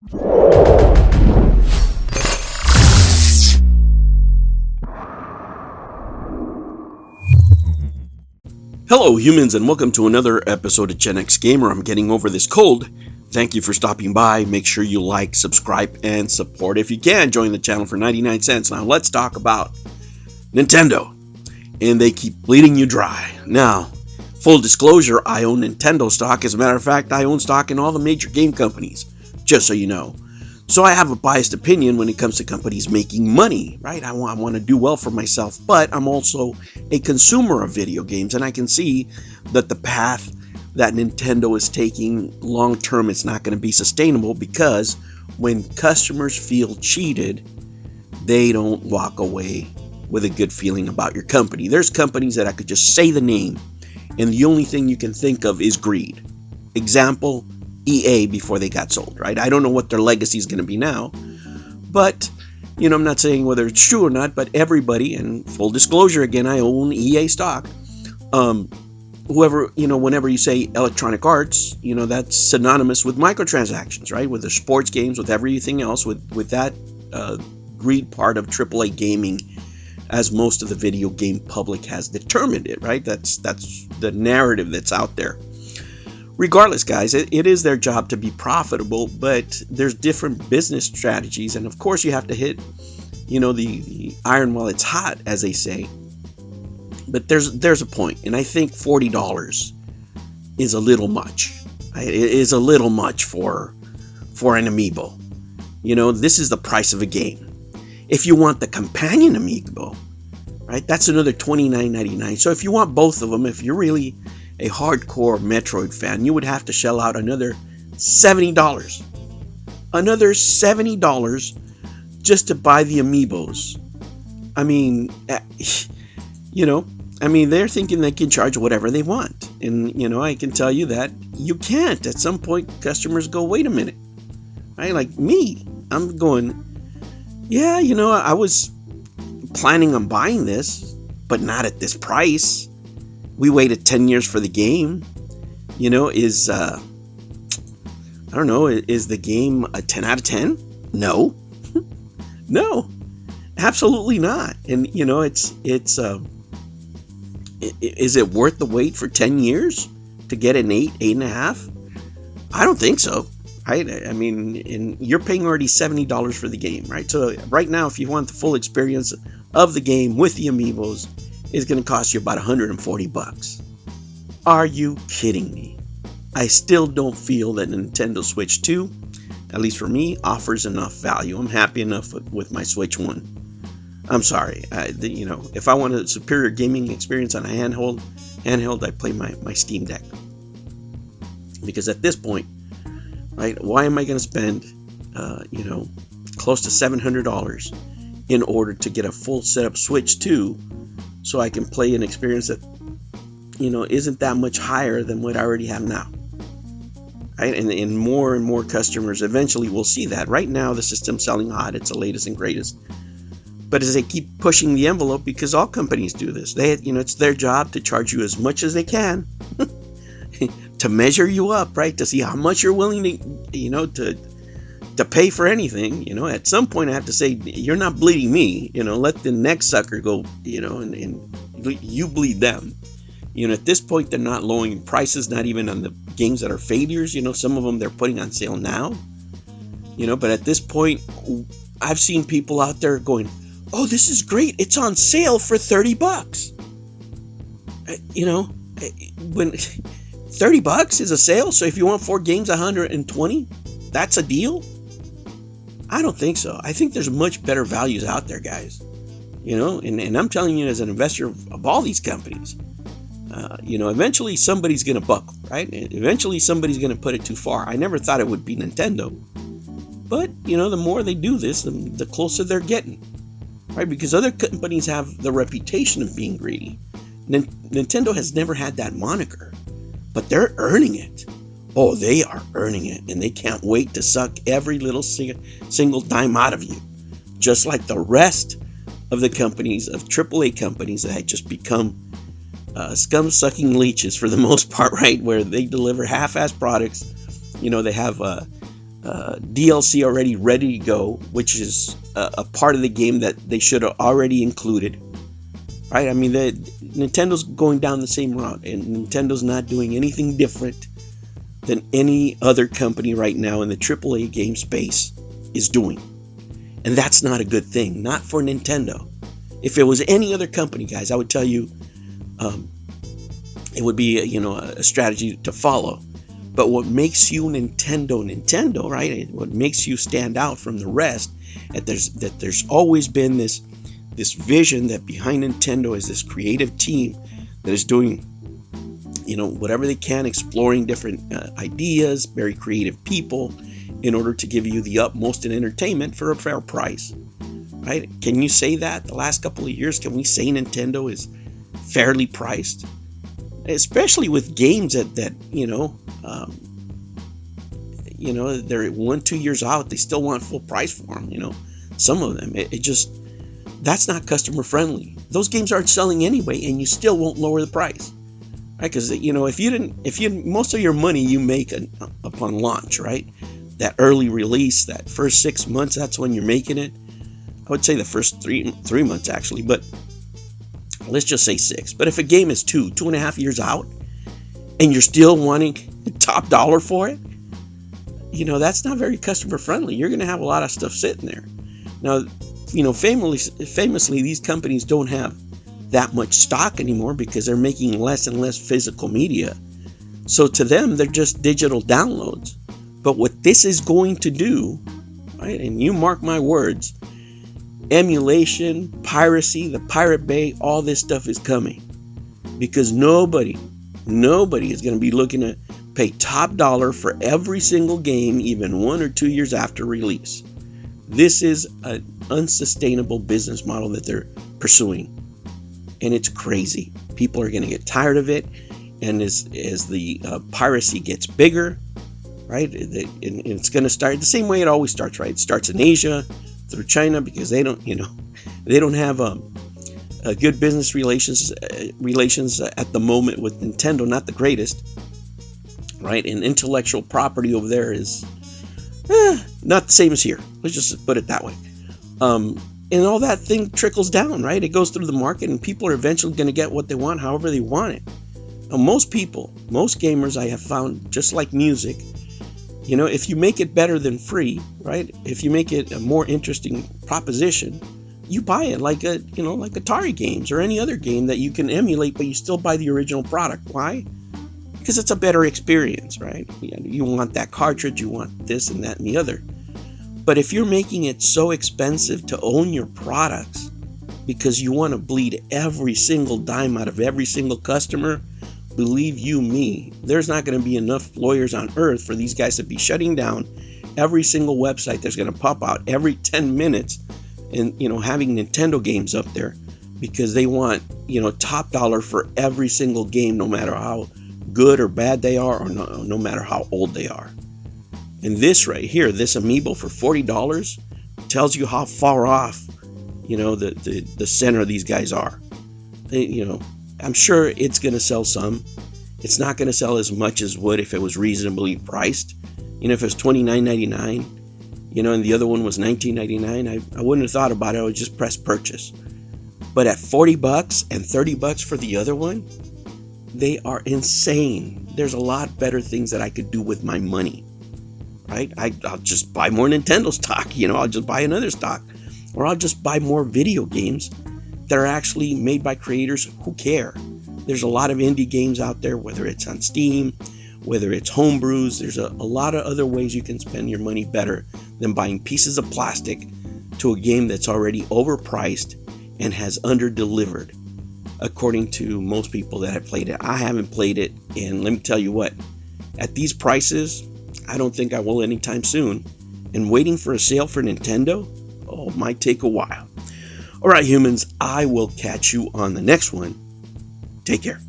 Hello humans, and welcome to another episode of Gen X Gamer. I'm getting over this cold. Thank you for stopping by. Make sure you like, subscribe, and support. If you can, join the channel for 99 cents. Now let's talk about Nintendo. And they keep bleeding you dry. Now, full disclosure, I own Nintendo stock. As a matter of fact, I own stock in all the major game companies, just so you know. So I have a biased opinion when it comes to companies making money, right? I want to do well for myself, but I'm also a consumer of video games, and I can see that the path that Nintendo is taking long term is not going to be sustainable, because when customers feel cheated, they don't walk away with a good feeling about your company. There's companies that I could just say the name, and the only thing you can think of is greed. Example, EA before they got sold, right? I don't know what their legacy is going to be now, but I'm not saying whether it's true or not, but everybody, and full disclosure again, I own EA stock. Whenever you say Electronic Arts, that's synonymous with microtransactions, right? With the sports games, with everything else, with that greed part of AAA gaming, as most of the video game public has determined it, right? That's the narrative that's out there. Regardless, guys, it is their job to be profitable, but there's different business strategies, and of course you have to hit, the iron while it's hot, as they say. But there's a point, and I think $40 is a little much. It is a little much for an amiibo. This is the price of a game. If you want the companion amiibo, right, that's another $29.99. So if you want both of them, if you're really a hardcore Metroid fan, you would have to shell out another $70. Another $70 just to buy the amiibos. I mean, they're thinking they can charge whatever they want. And, I can tell you that you can't. At some point, customers go, wait a minute. Right? Like me, I'm going, I was planning on buying this, but not at this price. We waited 10 years for the game. Is the game a 10 out of 10? No. No. Absolutely not. And, is it worth the wait for 10 years to get an 8.5? I don't think so. Right? I mean, and you're paying already $70 for the game, right? So right now, if you want the full experience of the game with the amiibos, it's going to cost you about $140. Are you kidding me? I still don't feel that Nintendo Switch 2, at least for me, offers enough value. I'm happy enough with my Switch 1. I'm sorry. If I want a superior gaming experience on a handheld, I play my Steam Deck. Because at this point, right, why am I going to spend, close to $700 in order to get a full setup Switch 2 so I can play an experience that, isn't that much higher than what I already have now? Right? And more customers eventually will see that. Right now, the system's selling hot. It's the latest and greatest. But as they keep pushing the envelope, because all companies do this, it's their job to charge you as much as they can to measure you up, right? To see how much you're willing to pay for anything. At some point I have to say, you're not bleeding me. Let the next sucker go. And you bleed them. At this point they're not lowering prices, not even on the games that are failures. Some of them they're putting on sale now. But at this point, I've seen people out there going, oh, this is great, it's on sale for $30. When $30 is a sale, so if you want 4 games, 120, that's a deal? I don't think so. I think there's much better values out there, guys. And I'm telling you, as an investor of all these companies, eventually somebody's going to buckle, right? Eventually somebody's going to put it too far. I never thought it would be Nintendo. But, the more they do this, the closer they're getting. Right? Because other companies have the reputation of being greedy. Nintendo has never had that moniker. But they're earning it. Oh, they are earning it. And they can't wait to suck every little single dime out of you. Just like the rest of the companies, of AAA companies that had just become scum-sucking leeches for the most part, right? Where they deliver half-assed products. They have DLC already ready to go, which is a part of the game that they should have already included. Right? I mean, Nintendo's going down the same route, and Nintendo's not doing anything different than any other company right now in the AAA game space is doing. And that's not a good thing, not for Nintendo. If it was any other company, guys, I would tell you it would be a strategy to follow. But what makes you Nintendo, right? What makes you stand out from the rest, that there's always been this vision that behind Nintendo is this creative team that is doing whatever they can, exploring different ideas, very creative people, in order to give you the utmost in entertainment for a fair price. Right? Can you say that the last couple of years? Can we say Nintendo is fairly priced? Especially with games that they're 1-2 years out, they still want full price for them. Some of them, it just, that's not customer friendly. Those games aren't selling anyway, and you still won't lower the price, right? Because if most of your money you make upon launch, right? That early release, that first 6 months, that's when you're making it. I would say the first three months actually, but let's just say 6. But if a game is 2.5 years out, and you're still wanting top dollar for it, that's not very customer friendly. You're going to have a lot of stuff sitting there. Now, famously, these companies don't have that much stock anymore because they're making less and less physical media. So to them, they're just digital downloads. But what this is going to do, right, and you mark my words, emulation, piracy, the Pirate Bay, all this stuff is coming. Because nobody is going to be looking to pay top dollar for every single game, even 1 or 2 years after release. This is an unsustainable business model that they're pursuing. And it's crazy. People are going to get tired of it. And as the piracy gets bigger, right, it's going to start the same way it always starts, right? It starts in Asia through China because they don't have a good business relations at the moment with Nintendo, not the greatest, right? And intellectual property over there is not the same as here. Let's just put it that way. And all that thing trickles down, right? It goes through the market, and people are eventually going to get what they want, however they want it. Now, most gamers I have found, just like music, if you make it better than free, right? If you make it a more interesting proposition, you buy it like Atari games or any other game that you can emulate, but you still buy the original product. Why? Because it's a better experience, right? You want that cartridge, you want this and that and the other. But if you're making it so expensive to own your products because you want to bleed every single dime out of every single customer, believe you me, there's not going to be enough lawyers on earth for these guys to be shutting down every single website that's going to pop out every 10 minutes and having Nintendo games up there because they want top dollar for every single game, no matter how good or bad they are, or no matter how old they are. And this right here, this amiibo for $40 tells you how far off the center of these guys are. I'm sure it's going to sell some. It's not going to sell as much as would if it was reasonably priced. If it was $29.99, and the other one was $19.99, I wouldn't have thought about it. I would just press purchase. But at $40 and $30 for the other one, they are insane. There's a lot better things that I could do with my money, right? I'll just buy more Nintendo stock. I'll just buy another stock, or I'll just buy more video games that are actually made by creators who care. There's a lot of indie games out there, whether it's on Steam, whether it's homebrews. There's a lot of other ways you can spend your money better than buying pieces of plastic to a game that's already overpriced and has under-delivered, according to most people that have played it. I haven't played it, and let me tell you what, at these prices, I don't think I will anytime soon. And waiting for a sale for Nintendo, might take a while. All right, humans, I will catch you on the next one. Take care.